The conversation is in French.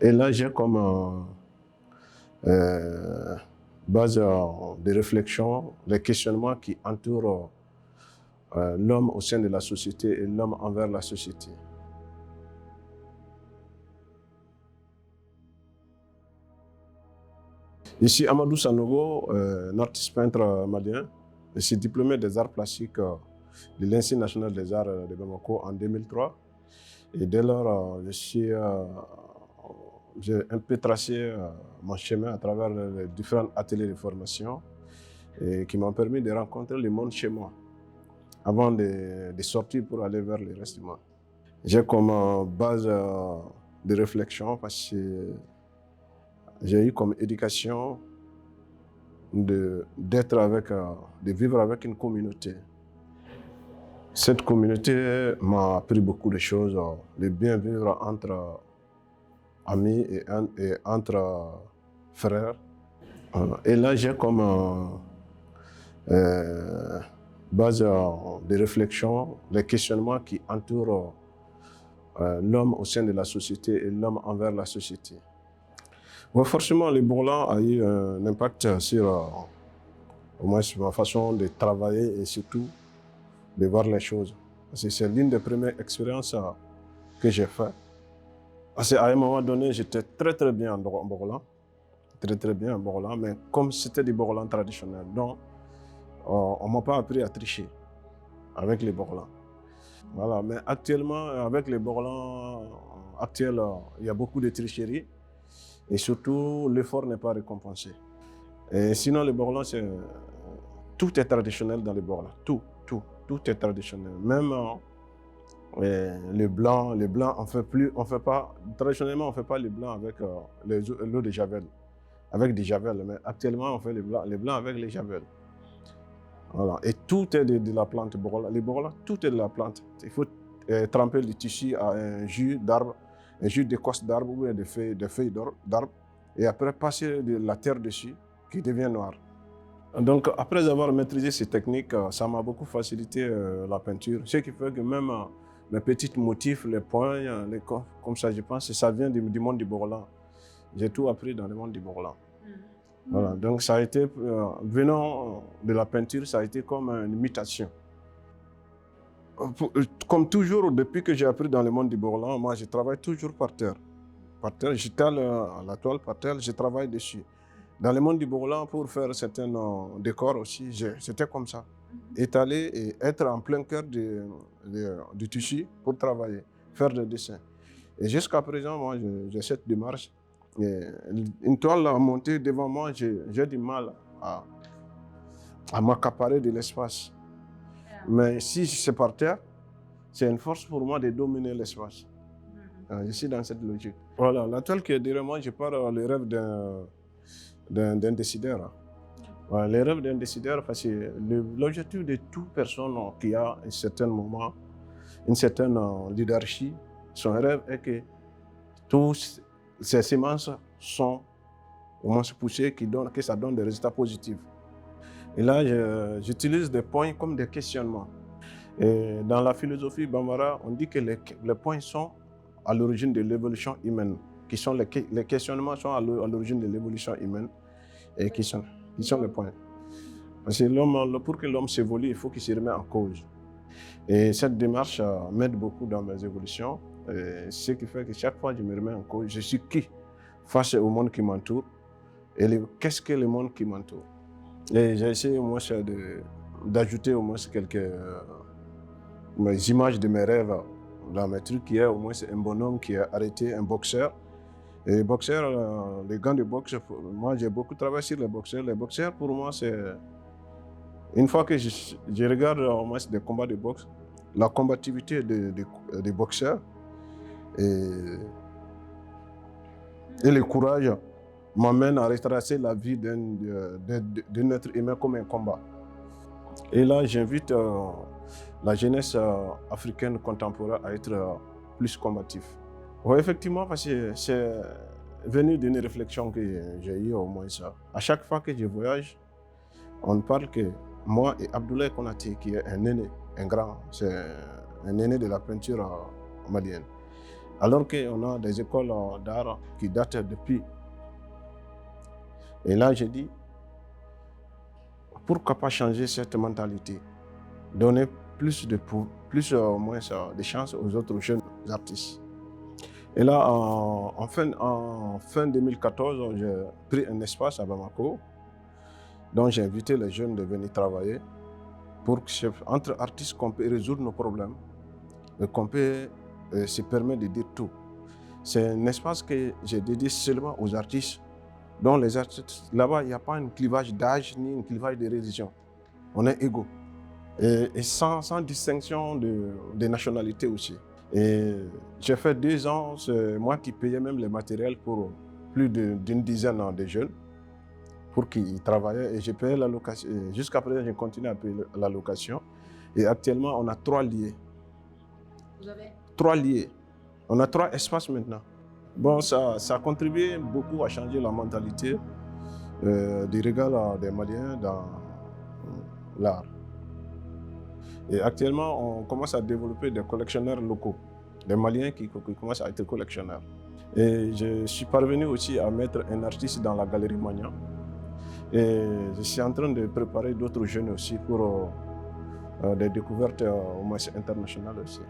Et là, j'ai comme base de réflexion les questionnements qui entourent l'homme au sein de la société et l'homme envers la société. Ici, Amadou Sanogo, un artiste peintre malien. Je suis diplômé des arts plastiques de l'Institut national des arts de Bamako en 2003. Et dès lors, j'ai un peu tracé mon chemin à travers les différents ateliers de formation et qui m'ont permis de rencontrer le monde chez moi avant de sortir pour aller vers le reste du monde. J'ai comme base de réflexion parce que j'ai eu comme éducation d'être avec, de vivre avec une communauté. Cette communauté m'a appris beaucoup de choses, de bien vivre entre amis et entre frères. Et là, j'ai comme base de réflexion les questionnements qui entourent l'homme au sein de la société et l'homme envers la société. Ouais, forcément, le Bourlan a eu un impact sur au moins sur ma façon de travailler et surtout de voir les choses. Parce que c'est l'une des premières expériences que j'ai faites. Parce qu'à un moment donné, j'étais très bien en Bourlan, très bien en Bourlan, mais comme c'était du Bourlan traditionnel, donc on ne m'a pas appris à tricher avec les Bourlans. Voilà, mais actuellement, avec les Bourlans actuels, il y a beaucoup de tricheries et surtout, l'effort n'est pas récompensé. Et sinon, les Bourlans, tout est traditionnel dans les Bourlans, tout est traditionnel. Même les blancs, traditionnellement, on ne fait pas les blancs avec l'eau de Javel, avec des Javel, mais actuellement, on fait les blancs avec les Javel. Voilà. Et tout est de la plante Bourla. Les Bourla, tout est de la plante. Il faut tremper le tissu à un jus d'arbre, un jus d'écorce d'arbre ou des feuilles d'arbre, et après passer de la terre dessus, qui devient noire. Donc, après avoir maîtrisé ces techniques, ça m'a beaucoup facilité la peinture. Ce qui fait que même mes petits motifs, les points, comme ça, je pense que ça vient du monde du Bourlan. J'ai tout appris dans le monde du Bourlan. Voilà, donc ça a été, venant de la peinture, ça a été comme une mutation. Comme toujours, depuis que j'ai appris dans le monde du Bourlan, moi je travaille toujours par terre. J'étale à la toile par terre, je travaille dessus. Dans le monde du Bourlan, pour faire certains décors aussi, c'était comme ça. Étaler et être en plein cœur du tissu pour travailler, faire des dessins. Et jusqu'à présent, moi, j'ai cette démarche. Et une toile à monter devant moi, j'ai du mal à m'accaparer de l'espace. Mais si c'est par terre, c'est une force pour moi de dominer l'espace. Je suis dans cette logique. Voilà, la toile qui est derrière moi, je parle le rêve d'un décideur. Voilà, les rêves d'un décideur, parce que l'objectif de toute personne qui a un certain moment, une certaine leadership, son rêve est que tous ces semences sont au moins poussées, que ça donne des résultats positifs. Et là, j'utilise des points comme des questionnements. Et dans la philosophie Bambara, on dit que les points sont à l'origine de l'évolution humaine, les questionnements sont à l'origine de l'évolution humaine et qui sont les points. Parce que pour que l'homme s'évolue, il faut qu'il se remette en cause. Et cette démarche m'aide beaucoup dans mes évolutions. Ce qui fait que chaque fois que je me remets en cause, je suis qui face au monde qui m'entoure et qu'est-ce que le monde qui m'entoure. Et j'ai essayé au moins d'ajouter au moins quelques mes images de mes rêves dans mes trucs, qui est au moins un bonhomme qui est arrêté, un boxeur. Et les boxeurs, les gants de boxe, moi j'ai beaucoup travaillé sur les boxeurs. Les boxeurs, pour moi, c'est... Une fois que je regarde au moins des combats de boxe, la combativité des boxeurs et le courage m'amène à retracer la vie d'un être humain comme un combat. Et là, j'invite la jeunesse africaine contemporaine à être plus combatif. Oui, effectivement, parce que c'est venu d'une réflexion que j'ai eue au moins ça. À chaque fois que je voyage, on parle que moi et Abdoulaye Konaté, qui est un aîné, un grand, c'est un aîné de la peinture malienne. Alors qu'on a des écoles d'art qui datent depuis. Et là, j'ai dit, pourquoi pas changer cette mentalité? Donner plus ou moins de chances aux autres jeunes artistes. Et là, en fin 2014, j'ai pris un espace à Bamako, dont j'ai invité les jeunes de venir travailler pour que, entre artistes, qu'on peut résoudre nos problèmes et qu'on peut se permettre de dire tout. C'est un espace que j'ai dédié seulement aux artistes. Donc les artistes, là-bas, il n'y a pas un clivage d'âge ni un clivage de religion. On est égaux. Et sans distinction de nationalité aussi. Et j'ai fait 2 ans, c'est moi qui payais même les matériels pour plus d'une dizaine de jeunes pour qu'ils travaillaient. Et j'ai payé la location. Jusqu'à présent, je continue à payer la location. Et actuellement, on a 3 liés. Vous avez 3 liés. On a 3 espaces maintenant. Bon, ça a contribué beaucoup à changer la mentalité du regard des Maliens dans l'art. Et actuellement, on commence à développer des collectionneurs locaux, des Maliens qui commencent à être collectionneurs. Et je suis parvenu aussi à mettre un artiste dans la galerie Magnan. Et je suis en train de préparer d'autres jeunes aussi pour des découvertes au moins internationales aussi.